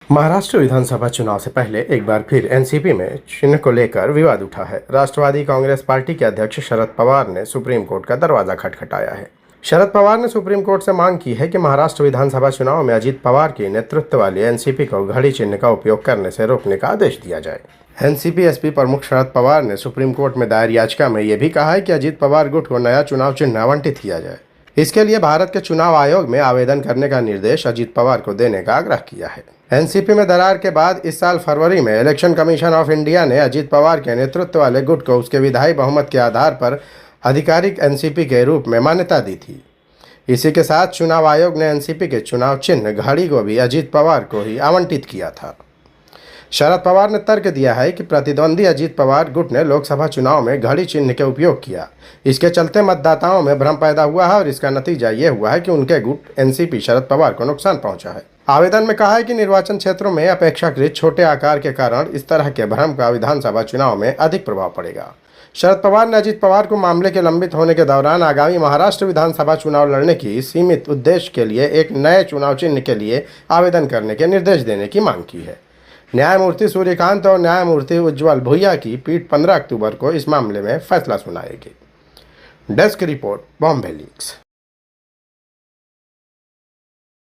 महाराष्ट्र विधानसभा चुनाव से पहले एक बार फिर एनसीपी में चिन्ह को लेकर विवाद उठा है। राष्ट्रवादी कांग्रेस पार्टी के अध्यक्ष शरद पवार ने सुप्रीम कोर्ट का दरवाजा खटखटाया है। शरद पवार ने सुप्रीम कोर्ट से मांग की है कि महाराष्ट्र विधानसभा चुनाव में अजित पवार के नेतृत्व वाली एनसीपी को घड़ी चिन्ह का उपयोग करने से रोकने का आदेश दिया जाए। एनसीपी एसपी प्रमुख शरद पवार ने सुप्रीम कोर्ट में दायर याचिका में यह भी कहा है कि अजित पवार गुट को नया चुनाव चिन्ह आवंटित किया जाए। इसके लिए भारत के चुनाव आयोग में आवेदन करने का निर्देश अजित पवार को देने का आग्रह किया है। एनसीपी में दरार के बाद इस साल फरवरी में इलेक्शन कमीशन ऑफ इंडिया ने अजित पवार के नेतृत्व वाले गुट को उसके विधायी बहुमत के आधार पर आधिकारिक एनसीपी के रूप में मान्यता दी थी। इसी के साथ चुनाव आयोग ने एनसीपी के चुनाव चिन्ह घड़ी को भी अजित पवार को ही आवंटित किया था। शरद पवार ने तर्क दिया है कि प्रतिद्वंदी अजित पवार गुट ने लोकसभा चुनाव में घड़ी चिन्ह के उपयोग किया। इसके चलते मतदाताओं में भ्रम पैदा हुआ है और इसका नतीजा ये हुआ है कि उनके गुट एनसीपी शरद पवार को नुकसान पहुंचा है। आवेदन में कहा है कि निर्वाचन क्षेत्रों में अपेक्षाकृत छोटे आकार के कारण इस तरह के भ्रम का विधानसभा चुनाव में अधिक प्रभाव पड़ेगा। शरद पवार ने अजित पवार को मामले के लंबित होने के दौरान आगामी महाराष्ट्र विधानसभा चुनाव लड़ने की सीमित उद्देश्य के लिए एक नए चुनाव चिन्ह के लिए आवेदन करने के निर्देश देने की मांग की है। न्यायमूर्ति सूर्यकांत और न्यायमूर्ति उज्ज्वल भुइया की पीठ 15 अक्टूबर को इस मामले में फैसला सुनाएगी। Desk report, Bombay leaks.